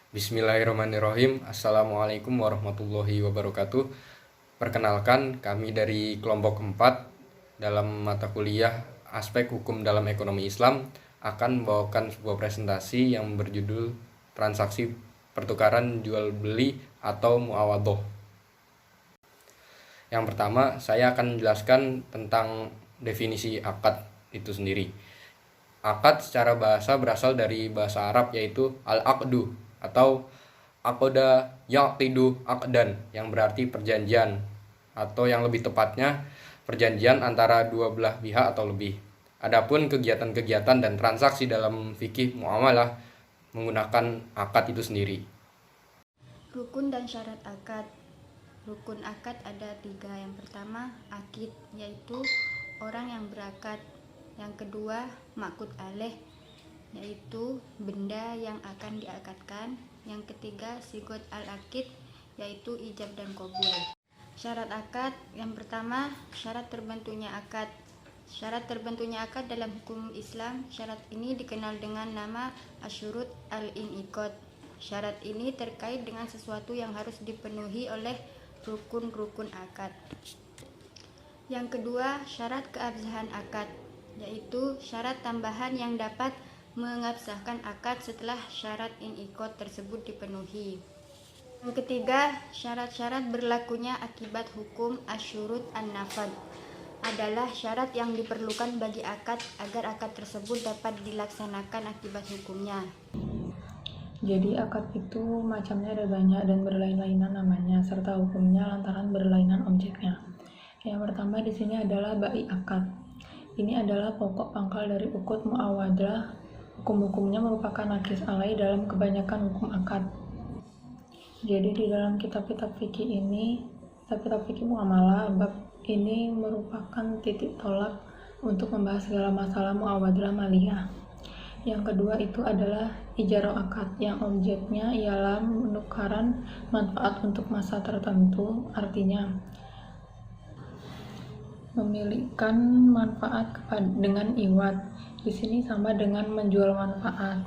Bismillahirrahmanirrahim. Assalamualaikum warahmatullahi wabarakatuh. Perkenalkan, kami dari kelompok 4 dalam mata kuliah Aspek Hukum dalam Ekonomi Islam akan membawakan sebuah presentasi yang berjudul Transaksi Pertukaran Jual Beli atau Muawadhah. Yang pertama, saya akan menjelaskan tentang definisi akad itu sendiri. Akad secara bahasa berasal dari bahasa Arab, yaitu al-aqdu atau aqda yaqidu aqdan, yang berarti perjanjian, atau yang lebih tepatnya perjanjian antara dua belah pihak atau lebih. Adapun kegiatan-kegiatan dan transaksi dalam fikih muamalah menggunakan akad itu sendiri. Rukun dan syarat akad. Rukun akad ada 3. Yang pertama, akid, yaitu orang yang berakad. Yang kedua, maqud alaih, yaitu benda yang akan diakadkan. Yang ketiga, sigot al-akid, yaitu ijab dan qabul. Syarat akad. Yang pertama, syarat terbentuknya akad. Syarat terbentuknya akad dalam hukum Islam, syarat ini dikenal dengan nama asyurut al-in'iqad. Syarat ini terkait dengan sesuatu yang harus dipenuhi oleh rukun-rukun akad. Yang kedua, syarat keabsahan akad, yaitu syarat tambahan yang dapat mengabsahkan akad setelah syarat in'iqad tersebut dipenuhi. Yang ketiga, syarat-syarat berlakunya akibat hukum asyurut an-nafad adalah syarat yang diperlukan bagi akad agar akad tersebut dapat dilaksanakan akibat hukumnya. Jadi akad itu macamnya ada banyak dan berlain-lainan namanya serta hukumnya lantaran berlainan objeknya. Yang pertama di sini adalah bai akad. Ini adalah pokok pangkal dari ukut muawadhah. Hukum-hukumnya merupakan nakis alai dalam kebanyakan hukum akad. Jadi di dalam kitab-kitab fikih muamalah, bab ini merupakan titik tolak untuk membahas segala masalah muawadhah maliyah. Yang kedua itu adalah ijarah akad, yang objeknya ialah penukaran manfaat untuk masa tertentu, artinya memilihkan manfaat dengan iwad. Di sini sama dengan menjual manfaat.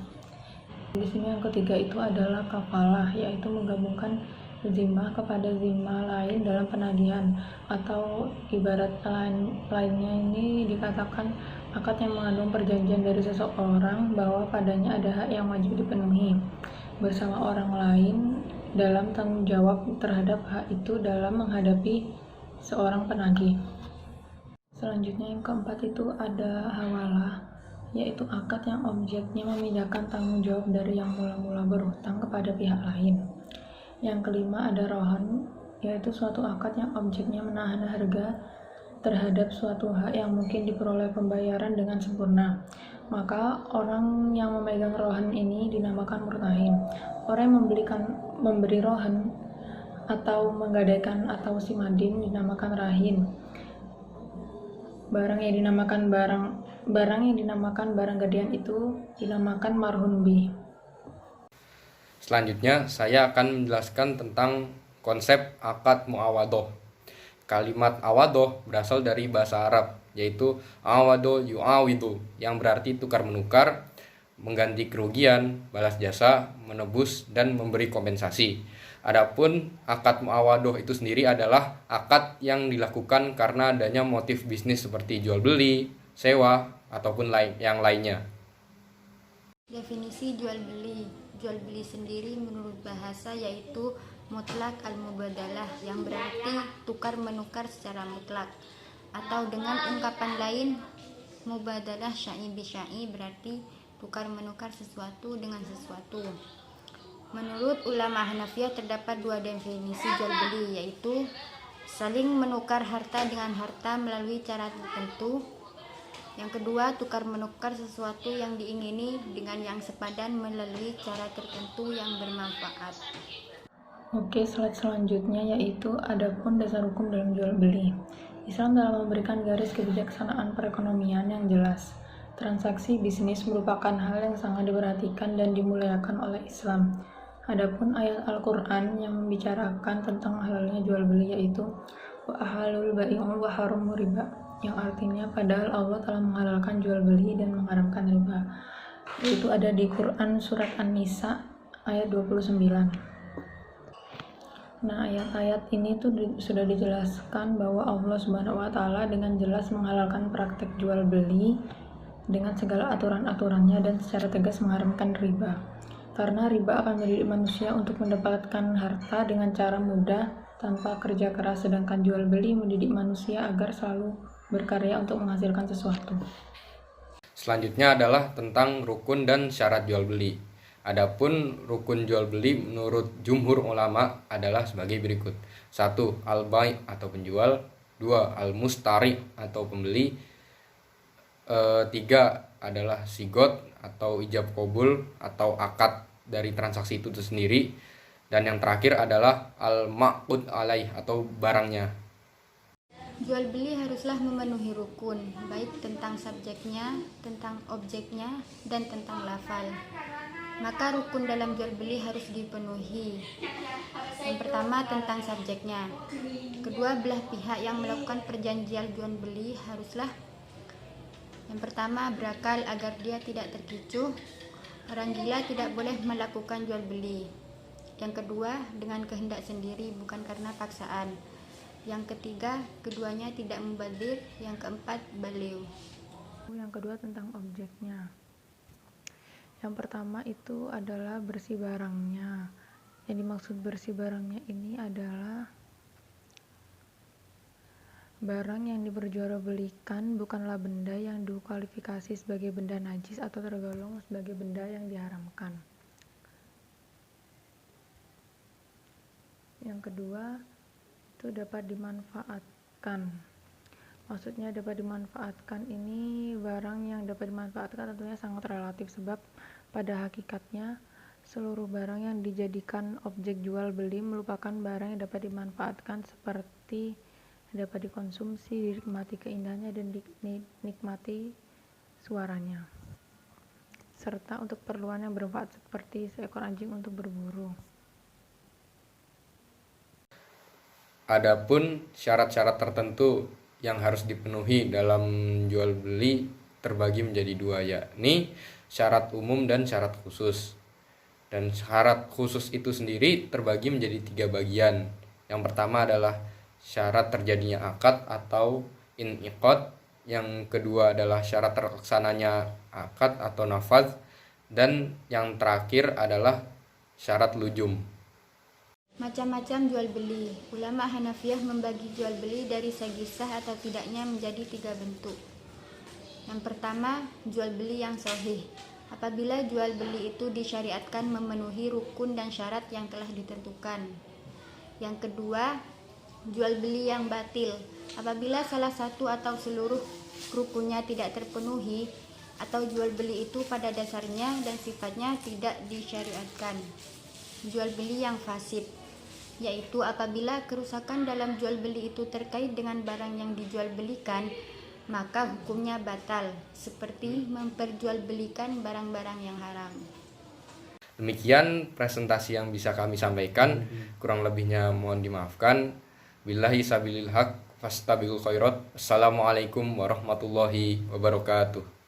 Di sini yang ketiga itu adalah kafalah, yaitu menggabungkan zimah kepada zimah lain dalam penagihan, atau ibarat lainnya ini dikatakan akad yang mengandung perjanjian dari seseorang bahwa padanya ada hak yang wajib dipenuhi bersama orang lain dalam tanggung jawab terhadap hak itu dalam menghadapi seorang penagih. Selanjutnya yang keempat itu ada hawalah, yaitu akad yang objeknya memindahkan tanggung jawab dari yang mula-mula berhutang kepada pihak lain. Yang kelima ada rohan, yaitu suatu akad yang objeknya menahan harga terhadap suatu hak yang mungkin diperoleh pembayaran dengan sempurna. Maka orang yang memegang rohan ini dinamakan murtahin. Orang yang memberi rohan atau menggadaikan atau simadin dinamakan rahin. Barang yang dinamakan barang gadaian itu dinamakan marhun bih. Selanjutnya, saya akan menjelaskan tentang konsep akad muawadhah. Kalimat awadhah berasal dari bahasa Arab, yaitu awado yu'awidu, yang berarti tukar-menukar, mengganti kerugian, balas jasa, menebus, dan memberi kompensasi. Adapun akad muawadhah itu sendiri adalah akad yang dilakukan karena adanya motif bisnis seperti jual beli, sewa, ataupun yang lainnya. Definisi jual beli. Jual beli sendiri menurut bahasa yaitu mutlak al-mubadalah, yang berarti tukar menukar secara mutlak, atau dengan ungkapan lain mubadalah syai bi syai, berarti tukar menukar sesuatu dengan sesuatu. Menurut ulama Hanafiyah terdapat 2 definisi jual beli, yaitu saling menukar harta dengan harta melalui cara tertentu. Yang kedua, tukar menukar sesuatu yang diingini dengan yang sepadan melalui cara tertentu yang bermanfaat. Oke, slide selanjutnya yaitu adapun dasar hukum dalam jual beli. Islam dalam memberikan garis kebijaksanaan perekonomian yang jelas. Transaksi bisnis merupakan hal yang sangat diperhatikan dan dimuliakan oleh Islam. Adapun ayat Al-Qur'an yang membicarakan tentang halalnya jual beli yaitu wa ahalul bai'u wa haramur riba, yang artinya padahal Allah telah menghalalkan jual beli dan mengharamkan riba. Itu ada di Quran surat An-Nisa ayat 29. Nah, ayat-ayat ini tuh sudah dijelaskan bahwa Allah Subhanahu wa taala dengan jelas menghalalkan praktek jual beli dengan segala aturan-aturannya dan secara tegas mengharamkan riba. Karena riba akan mendidik manusia untuk mendapatkan harta dengan cara mudah tanpa kerja keras, sedangkan jual beli mendidik manusia agar selalu berkarya untuk menghasilkan sesuatu. Selanjutnya adalah tentang rukun dan syarat jual beli. Adapun rukun jual beli menurut jumhur ulama adalah sebagai berikut. 1. Al-bai' atau penjual. 2. Al-mustari atau pembeli. 3. Adalah sigot atau ijab kabul atau akad dari transaksi itu sendiri. Dan yang terakhir adalah al-ma'qud alaih atau barangnya. Jual beli haruslah memenuhi rukun, baik tentang subjeknya, tentang objeknya, dan tentang lafal. Maka rukun dalam jual beli harus dipenuhi. Yang pertama tentang subjeknya. Kedua belah pihak yang melakukan perjanjian jual beli haruslah yang pertama berakal agar dia tidak terkecoh. Orang gila tidak boleh melakukan jual beli. Yang kedua dengan kehendak sendiri bukan karena paksaan. Yang ketiga, keduanya tidak mubadzir. Yang keempat, baliw. Yang kedua tentang objeknya. Yang pertama itu adalah bersih barangnya. Yang dimaksud bersih barangnya ini adalah barang yang diperjualbelikan bukanlah benda yang dikualifikasi sebagai benda najis atau tergolong sebagai benda yang diharamkan. Yang kedua itu dapat dimanfaatkan. Maksudnya dapat dimanfaatkan ini barang yang dapat dimanfaatkan tentunya sangat relatif, sebab pada hakikatnya seluruh barang yang dijadikan objek jual beli merupakan barang yang dapat dimanfaatkan, seperti dapat dikonsumsi, dinikmati keindahannya dan dinikmati suaranya, serta untuk keperluan yang bermanfaat seperti seekor anjing untuk berburu. Adapun syarat-syarat tertentu yang harus dipenuhi dalam jual beli terbagi menjadi dua, yakni syarat umum dan syarat khusus. Dan syarat khusus itu sendiri terbagi menjadi 3 bagian. Yang pertama adalah syarat terjadinya akad atau in'iqad. Yang kedua adalah syarat terlaksananya akad atau nafaz. Dan yang terakhir adalah syarat lujum. Macam-macam jual beli. Ulama Hanafiyah membagi jual beli dari segi sah atau tidaknya menjadi 3 bentuk. Yang pertama, jual beli yang sahih. Apabila jual beli itu disyariatkan memenuhi rukun dan syarat yang telah ditentukan. Yang kedua, jual beli yang batil. Apabila salah satu atau seluruh rukunnya tidak terpenuhi atau jual beli itu pada dasarnya dan sifatnya tidak disyariatkan. Jual beli yang fasid, yaitu apabila kerusakan dalam jual beli itu terkait dengan barang yang dijual belikan, maka hukumnya batal, seperti memperjualbelikan barang-barang yang haram. Demikian presentasi yang bisa kami sampaikan, kurang lebihnya mohon dimaafkan. Billahi sabilil haq fastabiqul khairat. Assalamualaikum warahmatullahi wabarakatuh.